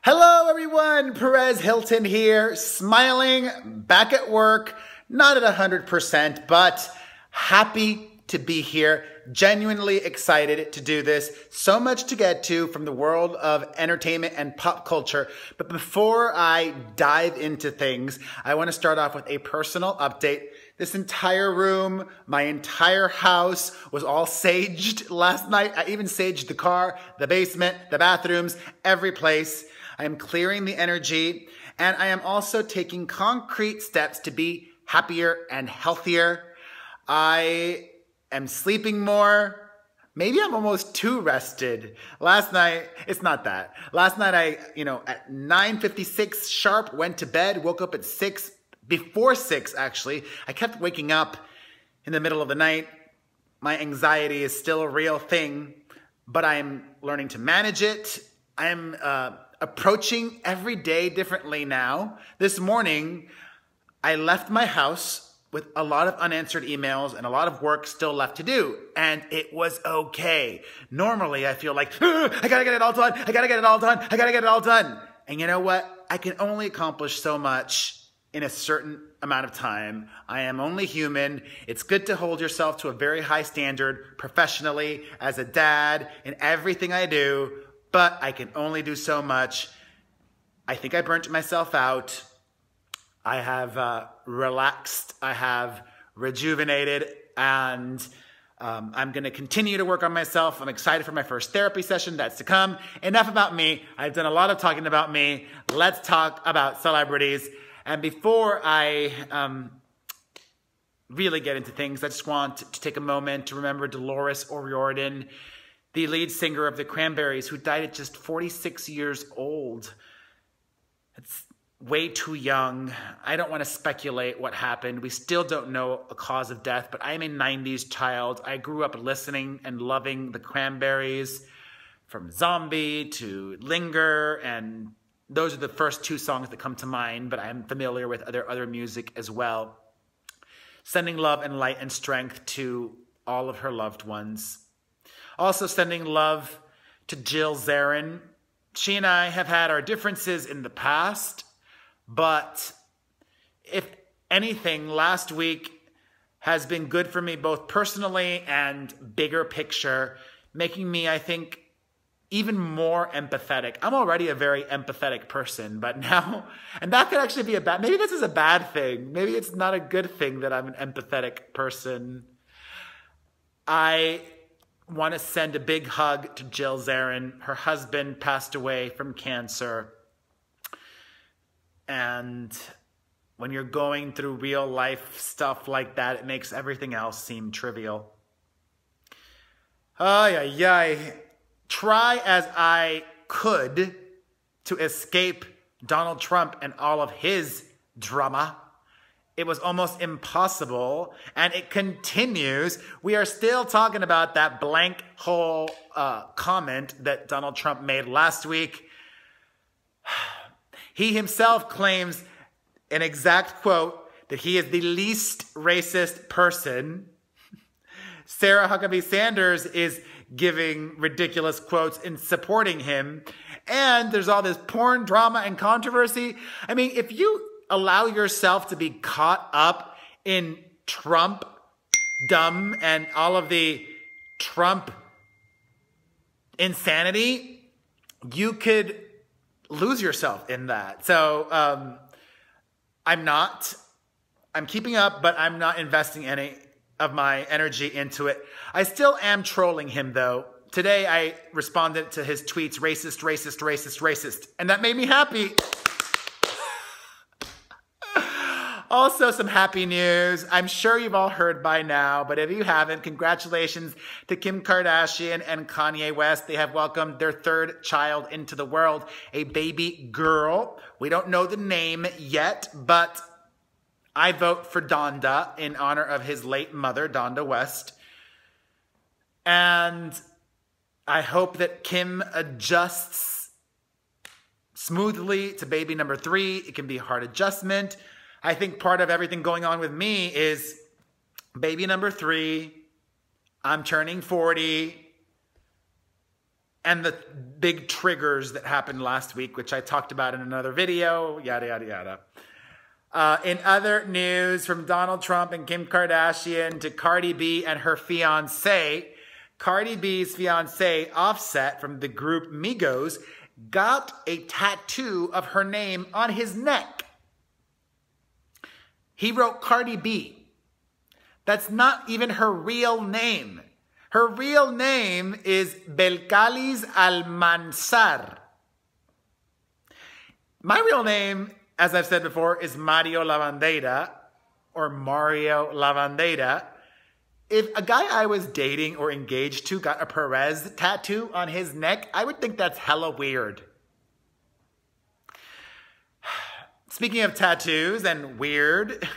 Hello everyone, Perez Hilton here, smiling, back at work, not at 100%, but happy to be here, genuinely excited to do this. So much to get to from the world of entertainment and pop culture. But before I dive into things, I want to start off with a personal update. This entire room, my entire house was all saged last night. I even saged the car, the basement, the bathrooms, every place. I am clearing the energy, and I am also taking concrete steps to be happier and healthier. I am sleeping more. Maybe I'm almost too rested. Last night, it's not that. Last night at 9:56 sharp, went to bed, woke up at 6, before 6 actually. I kept waking up in the middle of the night. My anxiety is still a real thing, but I'm learning to manage it. I'm approaching every day differently now. This morning, I left my house with a lot of unanswered emails and a lot of work still left to do, and it was okay. Normally, I feel like, I gotta get it all done, I gotta get it all done, I gotta get it all done. And you know what? I can only accomplish so much in a certain amount of time. I am only human. It's good to hold yourself to a very high standard professionally, as a dad, in everything I do, but I can only do so much. I think I burnt myself out. I have relaxed, I have rejuvenated, and I'm gonna continue to work on myself. I'm excited for my first therapy session that's to come. Enough about me. I've done a lot of talking about me. Let's talk about celebrities. And before I really get into things, I just want to take a moment to remember Dolores O'Riordan, the lead singer of the Cranberries, who died at just 46 years old. It's way too young. I don't want to speculate what happened. We still don't know a cause of death, but I'm a 90s child. I grew up listening and loving the Cranberries, from Zombie to Linger, and those are the first two songs that come to mind, but I'm familiar with other music as well. Sending love and light and strength to all of her loved ones. Also sending love to Jill Zarin. She and I have had our differences in the past, but if anything, last week has been good for me both personally and bigger picture, making me, I think, even more empathetic. I'm already a very empathetic person, but now, and that could actually be maybe this is a bad thing. Maybe it's not a good thing that I'm an empathetic person. I want to send a big hug to Jill Zarin. Her husband passed away from cancer. And when you're going through real life stuff like that, it makes everything else seem trivial. Try as I could to escape Donald Trump and all of his drama. It was almost impossible, and it continues. We are still talking about that blank hole comment that Donald Trump made last week. He himself claims, an exact quote, that he is the least racist person. Sarah Huckabee Sanders is giving ridiculous quotes in supporting him. And there's all this porn drama and controversy. I mean, if you allow yourself to be caught up in Trump dumb and all of the Trump insanity, you could lose yourself in that. So I'm keeping up, but I'm not investing any of my energy into it. I still am trolling him though. Today I responded to his tweets, racist, racist, racist, racist, and that made me happy. Also, some happy news. I'm sure you've all heard by now, but if you haven't, congratulations to Kim Kardashian and Kanye West. They have welcomed their third child into the world, a baby girl. We don't know the name yet, but I vote for Donda in honor of his late mother, Donda West. And I hope that Kim adjusts smoothly to baby number 3. It can be a hard adjustment. I think part of everything going on with me is baby number 3. I'm turning 40. and the big triggers that happened last week, which I talked about in another video, yada, yada, yada. In other news, from Donald Trump and Kim Kardashian to Cardi B and her fiancé, Cardi B's fiancé, Offset, from the group Migos, got a tattoo of her name on his neck. He wrote Cardi B. That's not even her real name. Her real name is Belcalis Almanzar. My real name, as I've said before, is Mario Lavandeira, or Mario Lavandeira. If a guy I was dating or engaged to got a Perez tattoo on his neck, I would think that's hella weird. Speaking of tattoos and weird,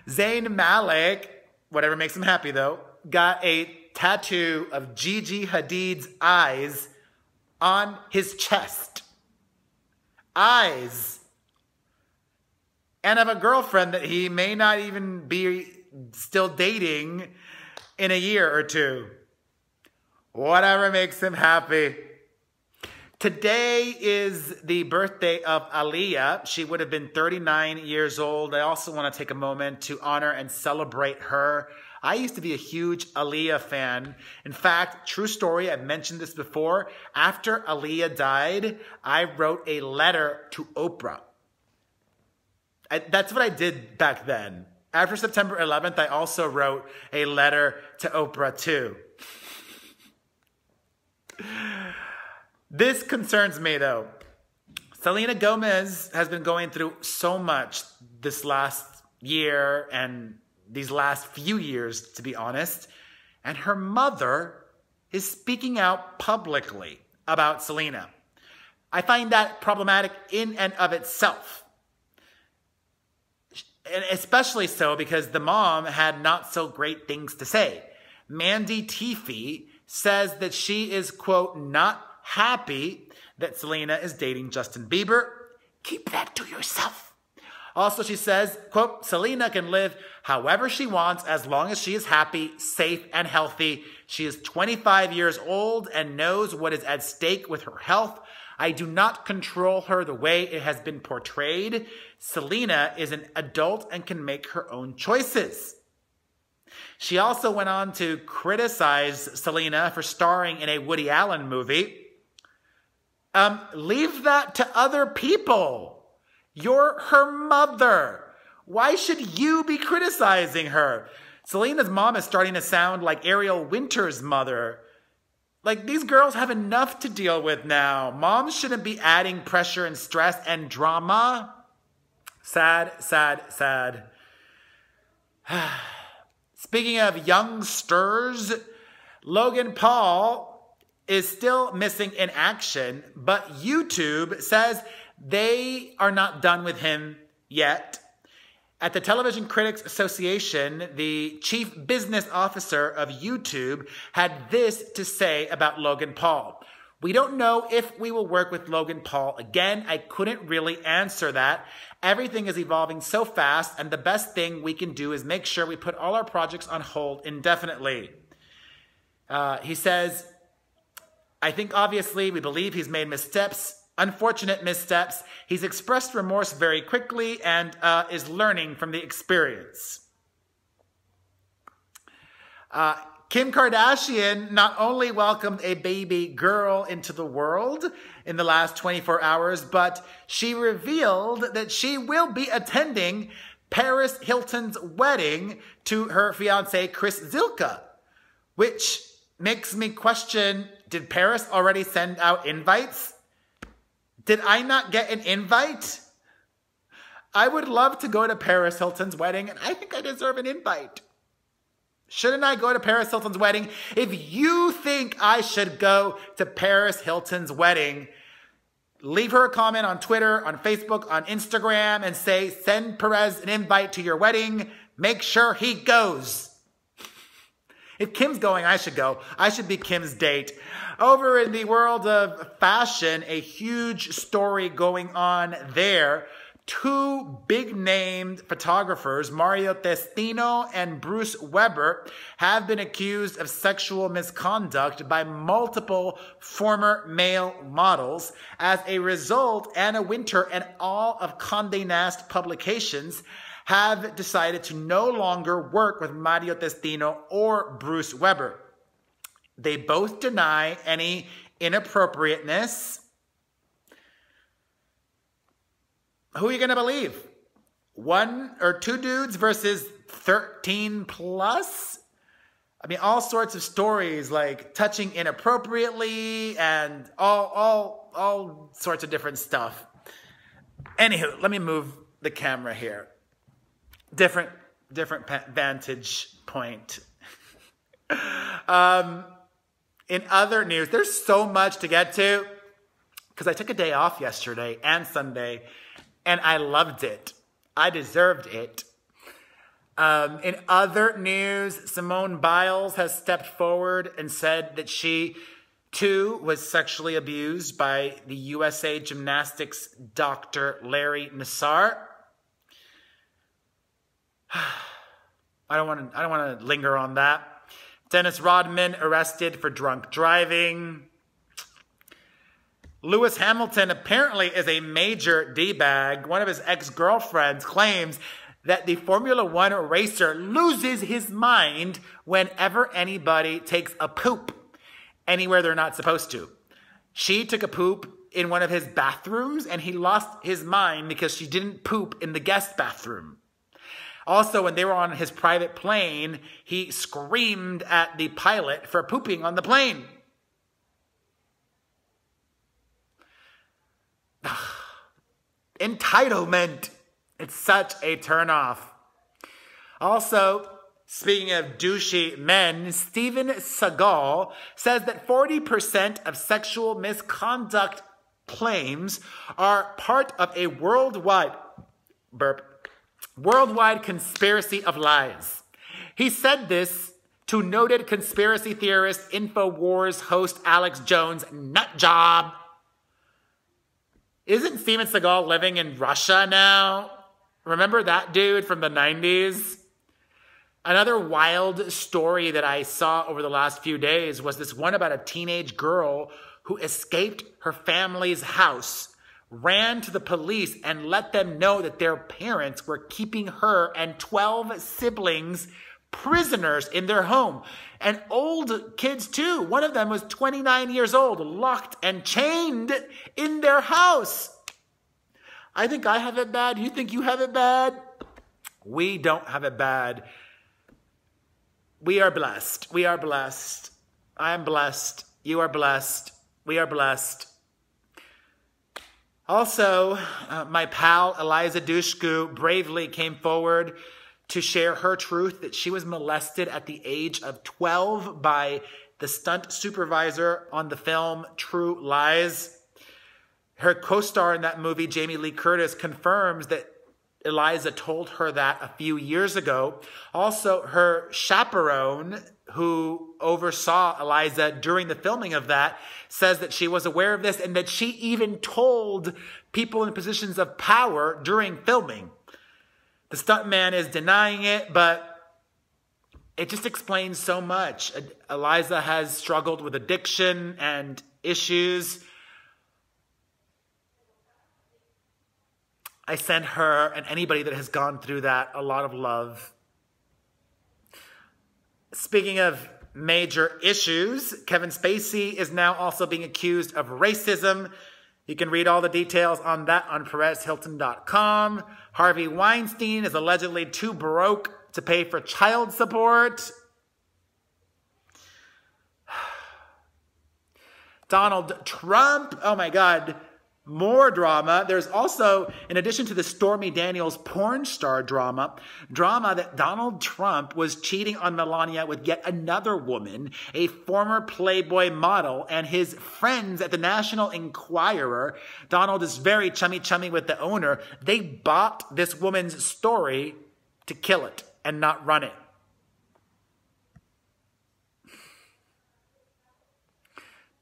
Zayn Malik, whatever makes him happy though, got a tattoo of Gigi Hadid's eyes on his chest. Eyes. And of a girlfriend that he may not even be still dating in a year or two. Whatever makes him happy. Today is the birthday of Aaliyah. She would have been 39 years old. I also want to take a moment to honor and celebrate her. I used to be a huge Aaliyah fan. In fact, true story, I've mentioned this before. After Aaliyah died, I wrote a letter to Oprah. That's what I did back then. After September 11th, I also wrote a letter to Oprah too. This concerns me though. Selena Gomez has been going through so much this last year and these last few years, to be honest. And her mother is speaking out publicly about Selena. I find that problematic in and of itself. And especially so because the mom had not so great things to say. Mandy Teefey says that she is, quote, not happy that Selena is dating Justin Bieber. Keep that to yourself. Also, she says, quote, Selena can live however she wants as long as she is happy, safe, and healthy. She is 25 years old and knows what is at stake with her health. I do not control her the way it has been portrayed. Selena is an adult and can make her own choices. She also went on to criticize Selena for starring in a Woody Allen movie. Leave that to other people. You're her mother. Why should you be criticizing her? Selena's mom is starting to sound like Ariel Winter's mother. Like, these girls have enough to deal with now. Moms shouldn't be adding pressure and stress and drama. Sad, sad, sad. Speaking of youngsters, Logan Paul is still missing in action, but YouTube says they are not done with him yet. At the Television Critics Association, the chief business officer of YouTube had this to say about Logan Paul. We don't know if we will work with Logan Paul again. I couldn't really answer that. Everything is evolving so fast, and the best thing we can do is make sure we put all our projects on hold indefinitely. He says, I think obviously we believe he's made missteps. Unfortunate missteps. He's expressed remorse very quickly and is learning from the experience. Kim Kardashian not only welcomed a baby girl into the world in the last 24 hours, but she revealed that she will be attending Paris Hilton's wedding to her fiancé, Chris Zilka, which makes me question, did Paris already send out invites? Did I not get an invite? I would love to go to Paris Hilton's wedding, and I think I deserve an invite. Shouldn't I go to Paris Hilton's wedding? If you think I should go to Paris Hilton's wedding, leave her a comment on Twitter, on Facebook, on Instagram, and say, send Perez an invite to your wedding. Make sure he goes. If Kim's going, I should go. I should be Kim's date. Over in the world of fashion, a huge story going on there. two big-named photographers, Mario Testino and Bruce Weber, have been accused of sexual misconduct by multiple former male models. As a result, Anna Wintour and all of Condé Nast publications have decided to no longer work with Mario Testino or Bruce Weber. They both deny any inappropriateness. Who are you going to believe? One or two dudes versus 13 plus? I mean, all sorts of stories like touching inappropriately and all sorts of different stuff. Anywho, let me move the camera here. Different vantage point. In other news, there's so much to get to because I took a day off yesterday and Sunday. And I loved it. I deserved it. In other news, Simone Biles has stepped forward and said that she, too, was sexually abused by the USA Gymnastics Dr. Larry Nassar. I don't want to linger on that. Dennis Rodman arrested for drunk driving. Lewis Hamilton apparently is a major D-bag. One of his ex-girlfriends claims that the Formula One racer loses his mind whenever anybody takes a poop anywhere they're not supposed to. She took a poop in one of his bathrooms and he lost his mind because she didn't poop in the guest bathroom. Also, when they were on his private plane, he screamed at the pilot for pooping on the plane. Entitlement. It's such a turnoff. Also, speaking of douchey men, Steven Seagal says that 40% of sexual misconduct claims are part of a worldwide conspiracy of lies. He said this to noted conspiracy theorist InfoWars host Alex Jones' nut job. Isn't Steven Seagal living in Russia now? Remember that dude from the 90s? Another wild story that I saw over the last few days was this one about a teenage girl who escaped her family's house, ran to the police, and let them know that their parents were keeping her and 12 siblings prisoners in their home. And old kids too. One of them was 29 years old, locked and chained in their house. I think I have it bad. You think you have it bad? We don't have it bad. We are blessed. We are blessed. I am blessed. You are blessed. We are blessed. Also, my pal Eliza Dushku bravely came forward to share her truth that she was molested at the age of 12 by the stunt supervisor on the film True Lies. Her co-star in that movie, Jamie Lee Curtis, confirms that Eliza told her that a few years ago. Also, her chaperone, who oversaw Eliza during the filming of that, says that she was aware of this and that she even told people in positions of power during filming. The stuntman is denying it, but it just explains so much. Eliza has struggled with addiction and issues. I send her and anybody that has gone through that a lot of love. Speaking of major issues, Kevin Spacey is now also being accused of racism. You can read all the details on that on PerezHilton.com. Harvey Weinstein is allegedly too broke to pay for child support. Donald Trump, oh my God, more drama. There's also, in addition to the Stormy Daniels porn star drama that Donald Trump was cheating on Melania with yet another woman, a former Playboy model, and his friends at the National Enquirer. Donald is very chummy with the owner. They bought this woman's story to kill it and not run it.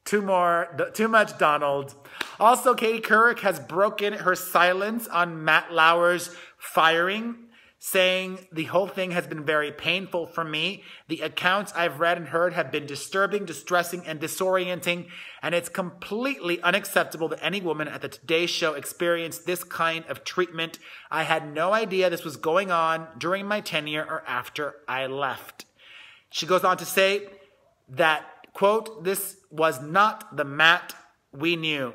Too much Donald. Also, Katie Couric has broken her silence on Matt Lauer's firing, saying the whole thing has been very painful for me. The accounts I've read and heard have been disturbing, distressing, and disorienting, and it's completely unacceptable that any woman at the Today Show experienced this kind of treatment. I had no idea this was going on during my tenure or after I left. She goes on to say that, quote, this was not the Matt we knew.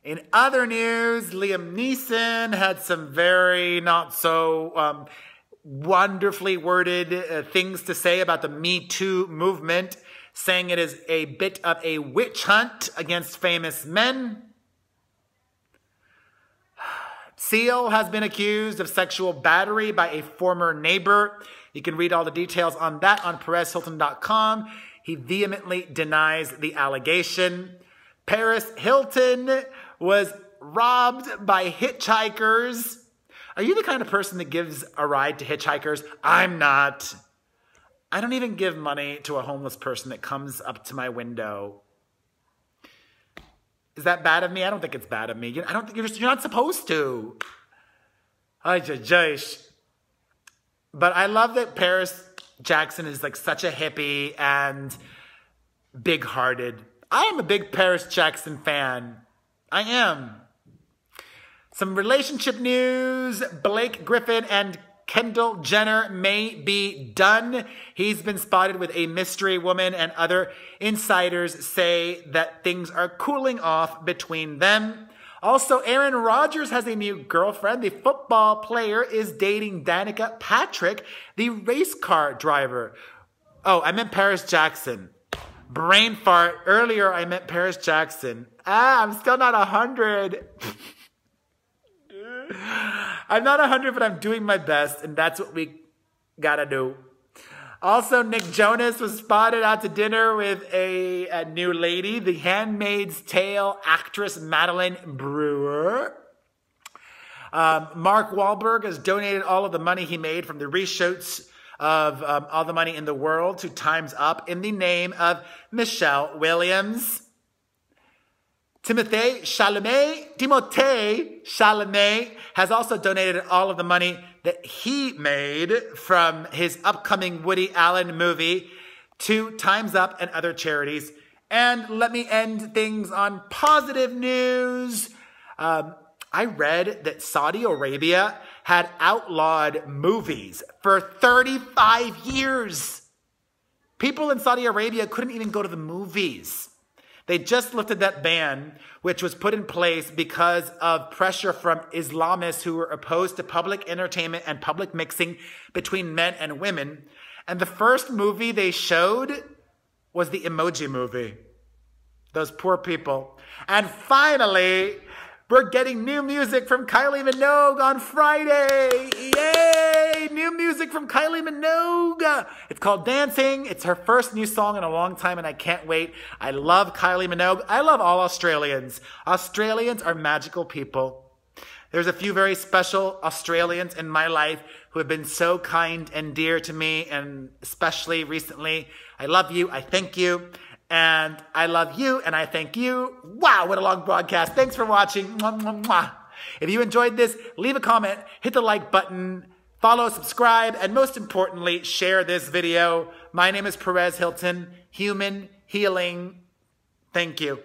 In other news, Liam Neeson had some very not so wonderfully worded things to say about the Me Too movement, saying it is a bit of a witch hunt against famous men. Seal has been accused of sexual battery by a former neighbor. You can read all the details on that on PerezHilton.com. He vehemently denies the allegation. Paris Hilton was robbed by hitchhikers. Are you the kind of person that gives a ride to hitchhikers? I'm not. I don't even give money to a homeless person that comes up to my window. Is that bad of me? I don't think it's bad of me. I don't think you're not supposed to. But I love that Paris Jackson is like such a hippie and big-hearted. I am a big Paris Jackson fan. I am. Some relationship news. Blake Griffin and Kendall Jenner may be done. He's been spotted with a mystery woman, and other insiders say that things are cooling off between them. Also, Aaron Rodgers has a new girlfriend. The football player is dating Danica Patrick, the race car driver. Oh, I meant Paris Jackson. Brain fart. Earlier, I meant Paris Jackson. I'm still not 100. I'm not 100, but I'm doing my best, and that's what we gotta do. Also, Nick Jonas was spotted out to dinner with a new lady, The Handmaid's Tale actress Madeline Brewer. Mark Wahlberg has donated all of the money he made from the reshoots of All the Money in the World to Time's Up in the name of Michelle Williams. Timothée Chalamet has also donated all of the money that he made from his upcoming Woody Allen movie to Time's Up and other charities. And let me end things on positive news. I read that Saudi Arabia had outlawed movies for 35 years. People in Saudi Arabia couldn't even go to the movies. They just lifted that ban, which was put in place because of pressure from Islamists who were opposed to public entertainment and public mixing between men and women. And the first movie they showed was the Emoji Movie. Those poor people. And finally, we're getting new music from Kylie Minogue on Friday. Yay! New music from Kylie Minogue. It's called Dancing. It's her first new song in a long time, and I can't wait. I love Kylie Minogue. I love all Australians. Australians are magical people. There's a few very special Australians in my life who have been so kind and dear to me, and especially recently. I love you. I thank you. And I love you, and I thank you. Wow, what a long broadcast. Thanks for watching. Mwah, mwah, mwah. If you enjoyed this, leave a comment, hit the like button, follow, subscribe, and most importantly, share this video. My name is Perez Hilton. Human healing. Thank you.